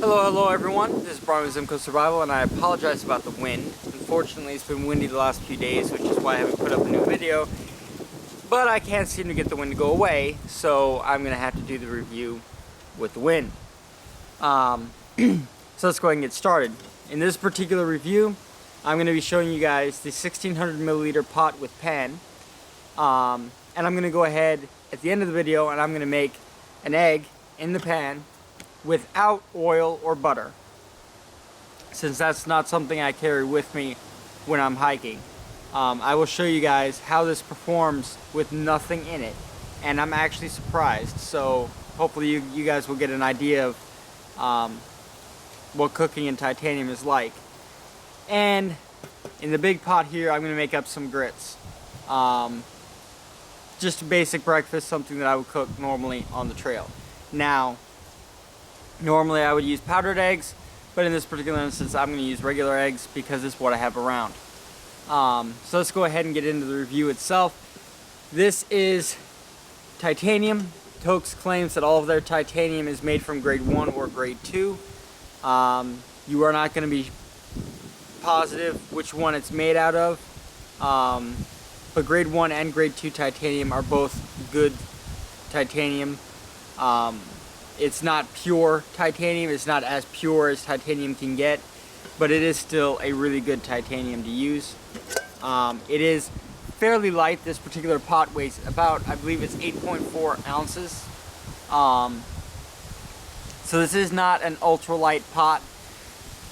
Hello everyone, this is Brian with ZimCo Survival, and I apologize about the wind. Unfortunately, it's been windy the last few days, which is why I haven't put up a new video. But I can't seem to get the wind to go away, so I'm going to have to do the review with the wind. So let's go ahead and get started. In this particular review, I'm going to be showing you guys the 1600 milliliter pot with pan. And I'm going to go ahead at the end of the video and I'm going to make an egg in the pan without oil or butter, since that's not something I carry with me when I'm hiking. I will show you guys how this performs with nothing in it, and I'm actually surprised, so hopefully you guys will get an idea of what cooking in titanium is like. And in the big pot here, I'm going to make up some grits. Just a basic breakfast, something that I would cook normally on the trail. Now, normally I would use powdered eggs, but in this particular instance I'm going to use regular eggs because it's what I have around. So let's go ahead and get into the review itself. This is titanium. Toaks claims that all of their titanium is made from grade 1 or grade 2. You are not going to be positive which one it's made out of, but grade 1 and grade 2 titanium are both good titanium. It's not pure titanium, it's not as pure as titanium can get, but it is still a really good titanium to use. It is fairly light. This particular pot weighs about, I believe it's 8.4 ounces. So this is not an ultralight pot.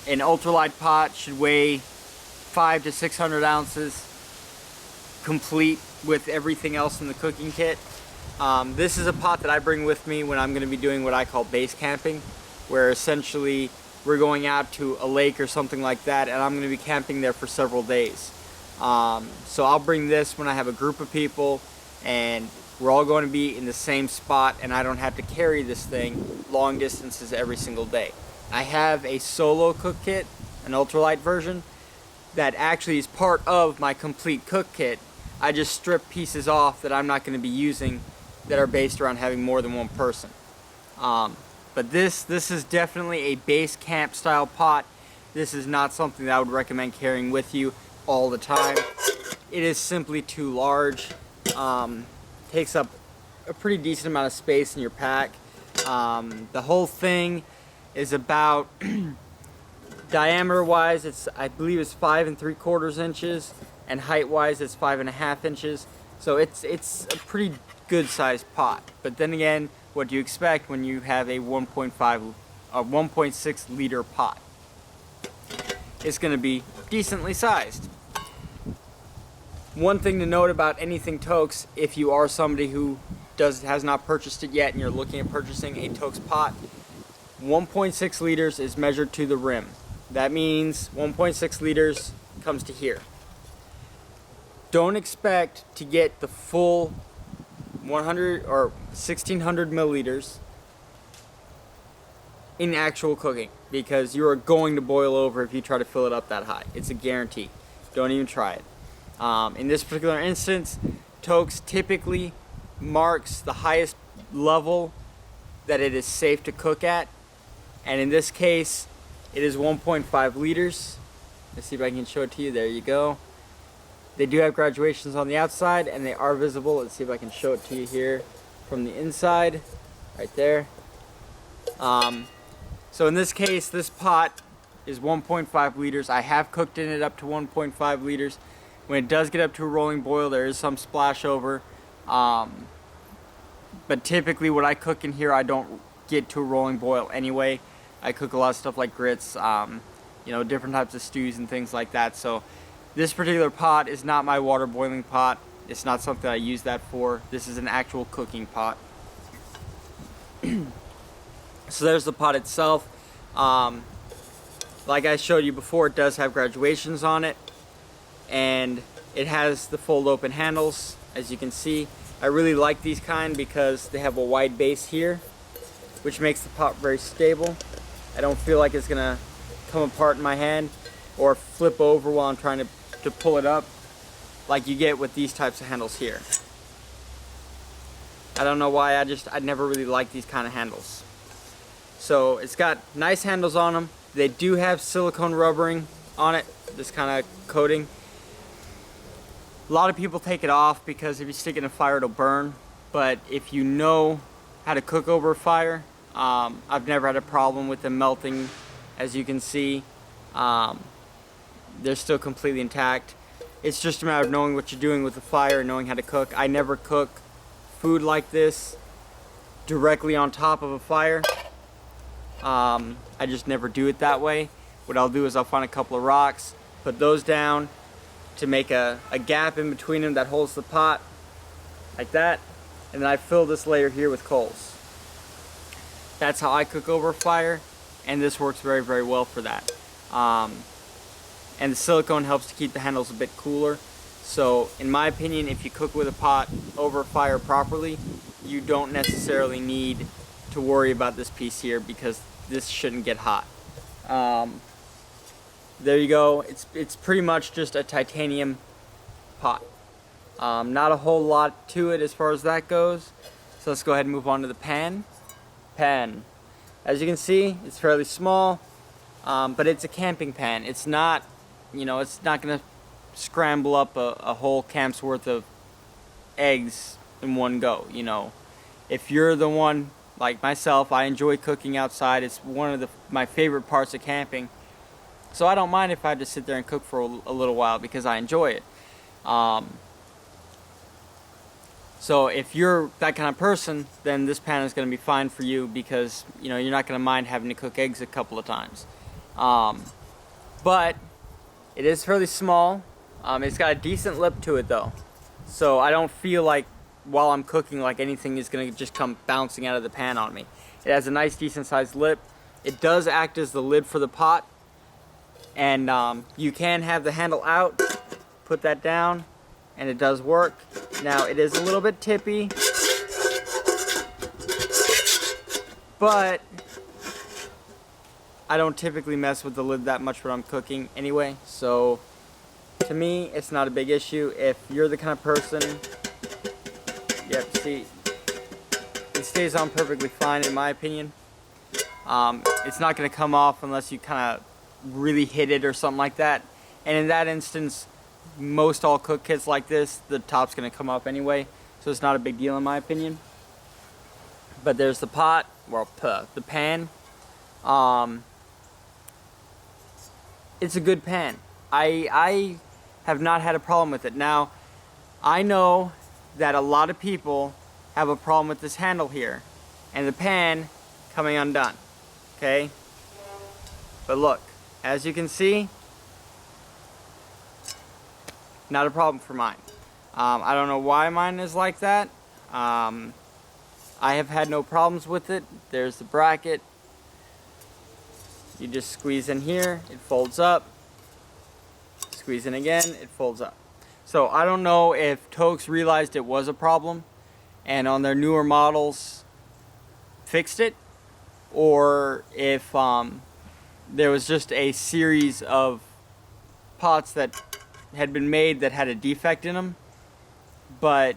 An ultralight pot should weigh 500 to 600 ounces, complete with everything else in the cooking kit. This is a pot that I bring with me when I'm going to be doing what I call base camping, where essentially we're going out to a lake or something like that, and I'm going to be camping there for several days. So I'll bring this when I have a group of people and we're all going to be in the same spot, and I don't have to carry this thing long distances every single day. I have a solo cook kit, an ultralight version, that actually is part of my complete cook kit. I just strip pieces off that I'm not going to be using that are based around having more than one person. But this is definitely a base camp style pot. This is not something that I would recommend carrying with you all the time. It is simply too large. Takes up a pretty decent amount of space in your pack. The whole thing is about diameter wise, I believe it's 5 3/4 inches, and height wise it's 5.5 inches. So it's a pretty good sized pot. But then again, what do you expect when you have a 1.6 liter pot? It's going to be decently sized. One thing to note about anything Toaks, if you are somebody who has not purchased it yet and you're looking at purchasing a Toaks pot, 1.6 liters is measured to the rim. That means 1.6 liters comes to here. Don't expect to get the full 100 or 1600 milliliters in actual cooking, because you are going to boil over if you try to fill it up that high. It's a guarantee. Don't even try it. In this particular instance, Toaks typically marks the highest level that it is safe to cook at, and in this case it is 1.5 liters. Let's see if I can show it to you. There you go. They do have graduations on the outside and they are visible. Let's see if I can show it to you here from the inside, right there. So in this case, this pot is 1.5 liters. I have cooked in it up to 1.5 liters. When it does get up to a rolling boil, there is some splash over. But typically when I cook in here, I don't get to a rolling boil anyway. I cook a lot of stuff like grits, different types of stews and things like that. So this particular pot is not my water boiling pot. It's not something I use that for. This is an actual cooking pot. So there's the pot itself. Like I showed you before, it does have graduations on it, and it has the fold open handles, as you can see. I really like these kind because they have a wide base here, which makes the pot very stable. I don't feel like it's gonna come apart in my hand or flip over while I'm trying to pull it up like you get with these types of handles here. I don't know why, I never really liked these kind of handles. So it's got nice handles on them. They do have silicone rubbering on it, this kind of coating. A lot of people take it off because if you stick it in a fire it'll burn, but if you know how to cook over a fire, I've never had a problem with them melting. As you can see, they're still completely intact. It's just a matter of knowing what you're doing with the fire and knowing how to cook. I never cook food like this directly on top of a fire. I just never do it that way. What I'll do is I'll find a couple of rocks, put those down to make a gap in between them that holds the pot, like that, and then I fill this layer here with coals. That's how I cook over a fire, and this works very, very well for that. And the silicone helps to keep the handles a bit cooler. So in my opinion, if you cook with a pot over a fire properly, you don't necessarily need to worry about this piece here because this shouldn't get hot. There you go. It's pretty much just a titanium pot. Not a whole lot to it as far as that goes. So let's go ahead and move on to the pan. Pan. As you can see, it's fairly small, but it's a camping pan. It's not, it's not gonna scramble up a whole camp's worth of eggs in one go. If you're the one like myself, I enjoy cooking outside. It's one of my favorite parts of camping. So I don't mind if I have to sit there and cook for a little while because I enjoy it. So if you're that kind of person, then this pan is going to be fine for you because you're not going to mind having to cook eggs a couple of times. But it is fairly small. It's got a decent lip to it though, so I don't feel like while I'm cooking like anything is going to just come bouncing out of the pan on me. It has a nice decent sized lip. It does act as the lid for the pot, and you can have the handle out, put that down, and it does work. Now it is a little bit tippy, but I don't typically mess with the lid that much when I'm cooking anyway, so to me it's not a big issue. If you're the kind of person, yep, see, it stays on perfectly fine in my opinion. It's not going to come off unless you kind of really hit it or something like that, and in that instance most all cook kits like this, the top's going to come off anyway, so it's not a big deal in my opinion. But there's the pot, well, the pan. It's a good pan. I have not had a problem with it. Now, I know that a lot of people have a problem with this handle here and the pan coming undone, okay? But look, as you can see, not a problem for mine. I don't know why mine is like that. I have had no problems with it. There's the bracket. You just squeeze in here, it folds up. Squeeze in again, it folds up. So I don't know if Toaks realized it was a problem and on their newer models fixed it, or if there was just a series of pots that had been made that had a defect in them, but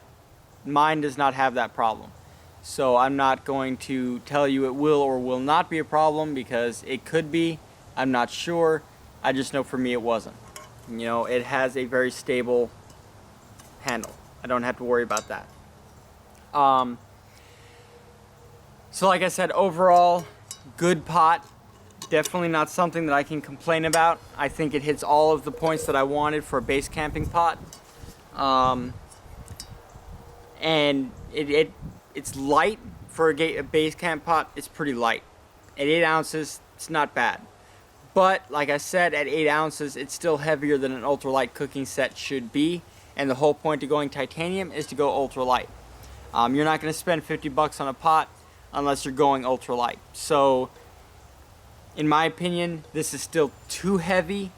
mine does not have that problem. So I'm not going to tell you it will or will not be a problem because it could be. I'm not sure. I just know for me it wasn't. It has a very stable handle. I don't have to worry about that. So like I said, overall, good pot. Definitely not something that I can complain about. I think it hits all of the points that I wanted for a base camping pot. And it's light for a base camp pot. It's pretty light. At 8 ounces, it's not bad. But like I said, at 8 ounces, it's still heavier than an ultralight cooking set should be. And the whole point of going titanium is to go ultralight. You're not going to spend 50 bucks on a pot unless you're going ultralight. So in my opinion, this is still too heavy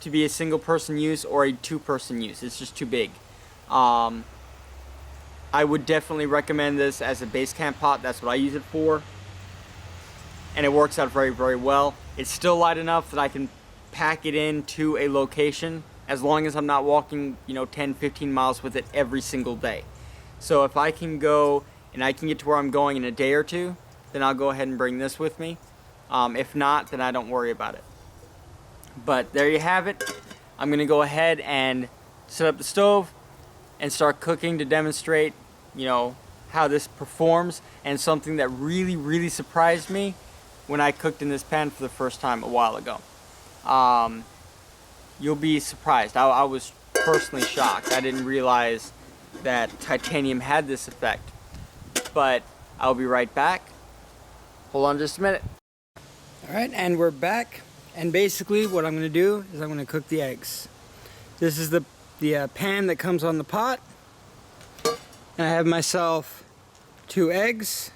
to be a single person use or a 2-person use. It's just too big. I would definitely recommend this as a base camp pot. That's what I use it for. And it works out very, very well. It's still light enough that I can pack it into a location as long as I'm not walking, 10, 15 miles with it every single day. So if I can go and I can get to where I'm going in a day or two, then I'll go ahead and bring this with me. If not, then I don't worry about it. But there you have it. I'm gonna go ahead and set up the stove and start cooking to demonstrate, you know, how this performs, and something that really surprised me when I cooked in this pan for the first time a while ago. You'll be surprised. I was personally shocked. I didn't realize that titanium had this effect. But I'll be right back. Hold on just a minute. Alright, and we're back. And basically what I'm going to do is I'm going to cook the eggs. This is the pan that comes on the pot. And I have myself 2 eggs.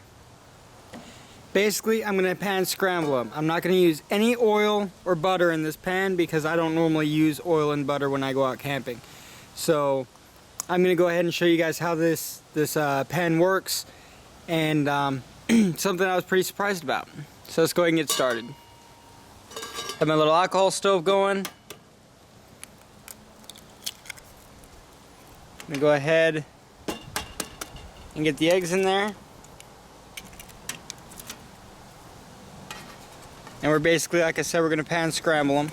Basically, I'm going to pan scramble them. I'm not going to use any oil or butter in this pan because I don't normally use oil and butter when I go out camping. So I'm going to go ahead and show you guys how this pan works, and something I was pretty surprised about. So let's go ahead and get started. Have my little alcohol stove going. I'm going to go ahead and get the eggs in there. And we're basically, like I said, we're going to pan scramble them.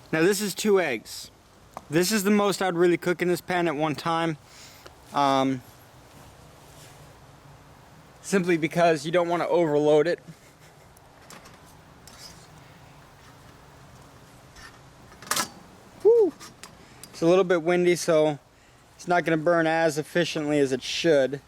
Now this is 2 eggs. This is the most I'd really cook in this pan at one time. Simply because you don't want to overload it. Woo. It's a little bit windy, so it's not going to burn as efficiently as it should.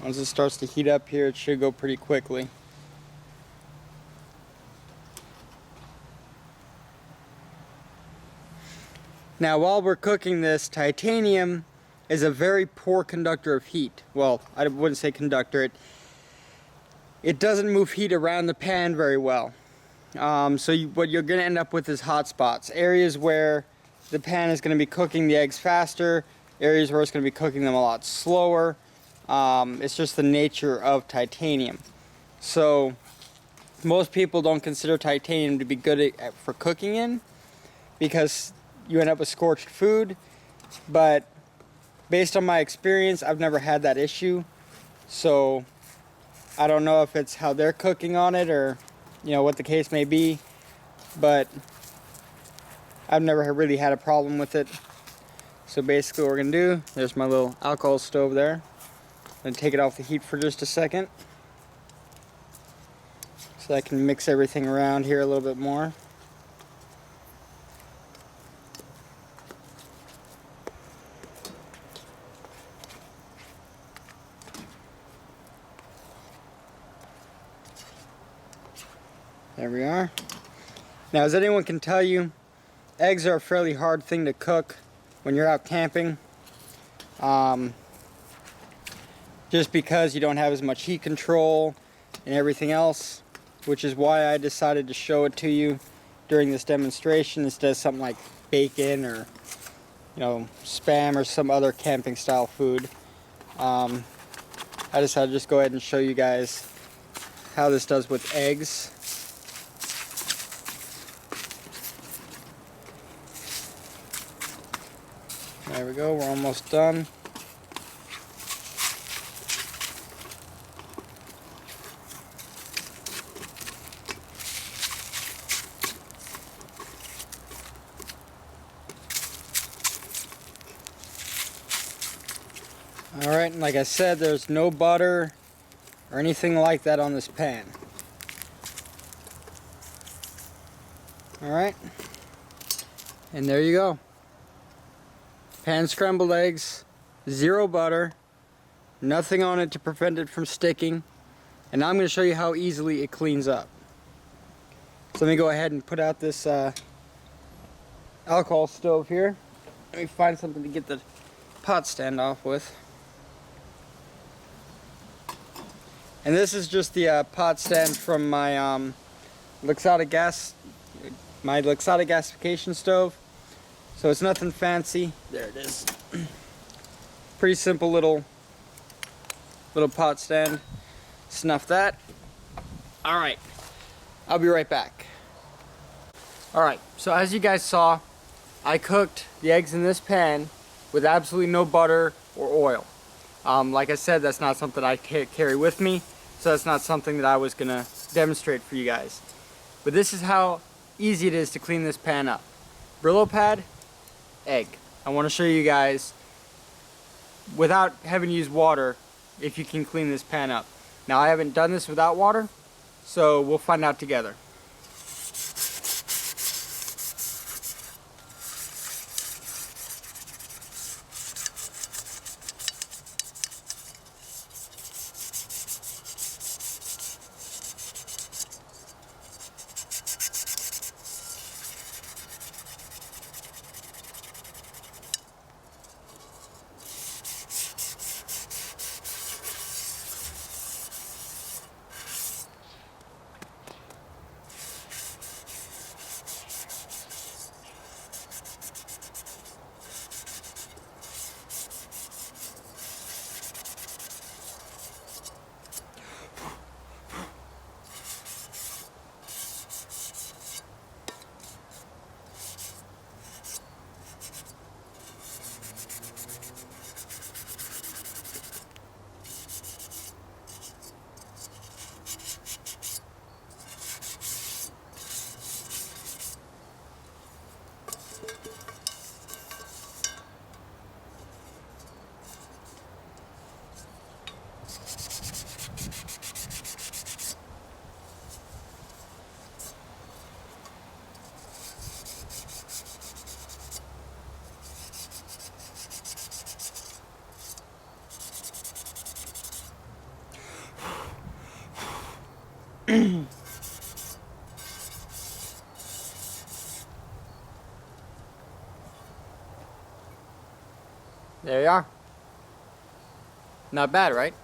Once it starts to heat up here, it should go pretty quickly. Now, while we're cooking this, titanium is a very poor conductor of heat. Well, I wouldn't say conductor. It doesn't move heat around the pan very well. So what you're going to end up with is hot spots. Areas where the pan is going to be cooking the eggs faster. Areas where it's going to be cooking them a lot slower. It's just the nature of titanium. So most people don't consider titanium to be good for cooking in, because you end up with scorched food. But based on my experience, I've never had that issue. So I don't know if it's how they're cooking on it, or what the case may be, but I've never really had a problem with it. So basically what we're gonna do, there's my little alcohol stove there. I'm going to take it off the heat for just a second so I can mix everything around here a little bit more. There we are. Now, as anyone can tell you, eggs are a fairly hard thing to cook when you're out camping. Just because you don't have as much heat control and everything else, which is why I decided to show it to you during this demonstration instead of something like bacon or Spam or some other camping style food. I decided to just go ahead and show you guys how this does with eggs. There we go, we're almost done. Alright, and like I said, there's no butter or anything like that on this pan. Alright, and there you go. Pan scrambled eggs, 0 butter, nothing on it to prevent it from sticking, and now I'm going to show you how easily it cleans up. So let me go ahead and put out this alcohol stove here. Let me find something to get the pot stand off with. And this is just the pot stand from my Looks-out gas, my looks-out gasification stove. So it's nothing fancy. There it is. Pretty simple little pot stand. Snuff that. All right, I'll be right back. All right, so as you guys saw, I cooked the eggs in this pan with absolutely no butter or oil. Like I said, that's not something I carry with me, so that's not something that I was gonna demonstrate for you guys. But this is how easy it is to clean this pan up. Brillo pad, egg. I want to show you guys, without having to use water, if you can clean this pan up. Now I haven't done this without water, so we'll find out together. There you are. Not bad, right?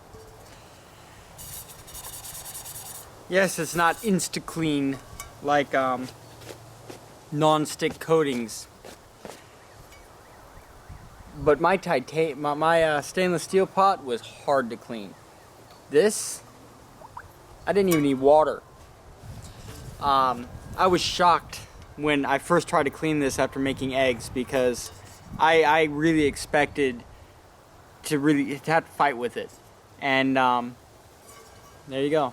Yes, it's not insta-clean like non-stick coatings. But my stainless steel pot was hard to clean. This, I didn't even need water. I was shocked when I first tried to clean this after making eggs, because I really expected to have to fight with it. And there you go.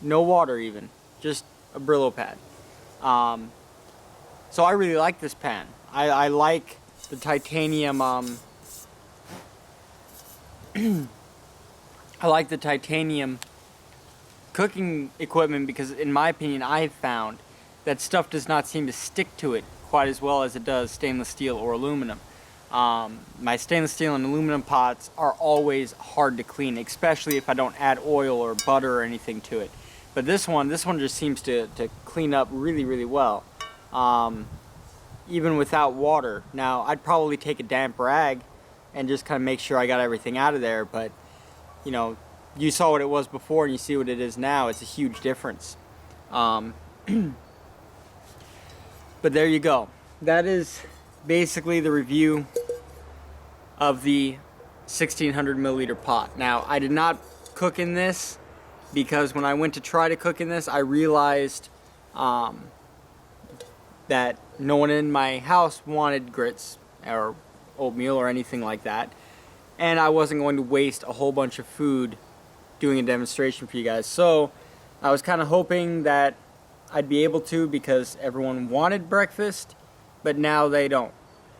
No water even, just a Brillo pad. So I really like this pan. I like the titanium I like the titanium cooking equipment, because in my opinion I've found that stuff does not seem to stick to it quite as well as it does stainless steel or aluminum. My stainless steel and aluminum pots are always hard to clean, especially if I don't add oil or butter or anything to it. But this one just seems to clean up really, really well, even without water. Now, I'd probably take a damp rag and just kind of make sure I got everything out of there, but you know, you saw what it was before and you see what it is now. It's a huge difference. But there you go. That is basically the review of the 1600 milliliter pot. Now, I did not cook in this, because when I went to try to cook in this, I realized that no one in my house wanted grits or oatmeal or anything like that, and I wasn't going to waste a whole bunch of food doing a demonstration for you guys. So I was kind of hoping that I'd be able to, because everyone wanted breakfast, but now they don't.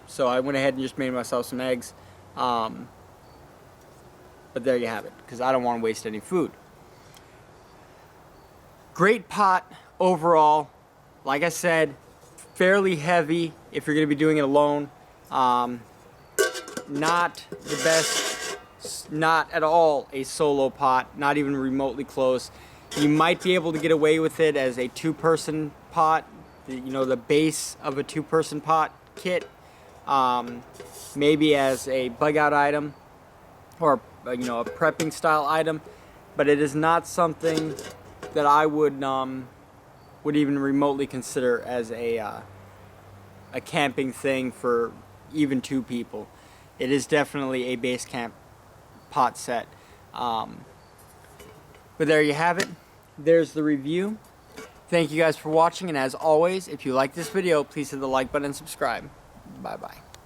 So I went ahead and just made myself some eggs. But there you have it, because I don't want to waste any food. Great pot overall. Like I said, fairly heavy if you're going to be doing it alone. Not the best, not at all a solo pot, not even remotely close. You might be able to get away with it as a two-person pot, you know, the base of a two-person pot kit, maybe as a bug-out item, or you know, a prepping style item, but it is not something that I would even remotely consider as a camping thing for even 2 people. It is definitely a base camp pot set. But there you have it. There's the review. Thank you guys for watching, and as always, if you like this video, please hit the like button and subscribe. Bye bye.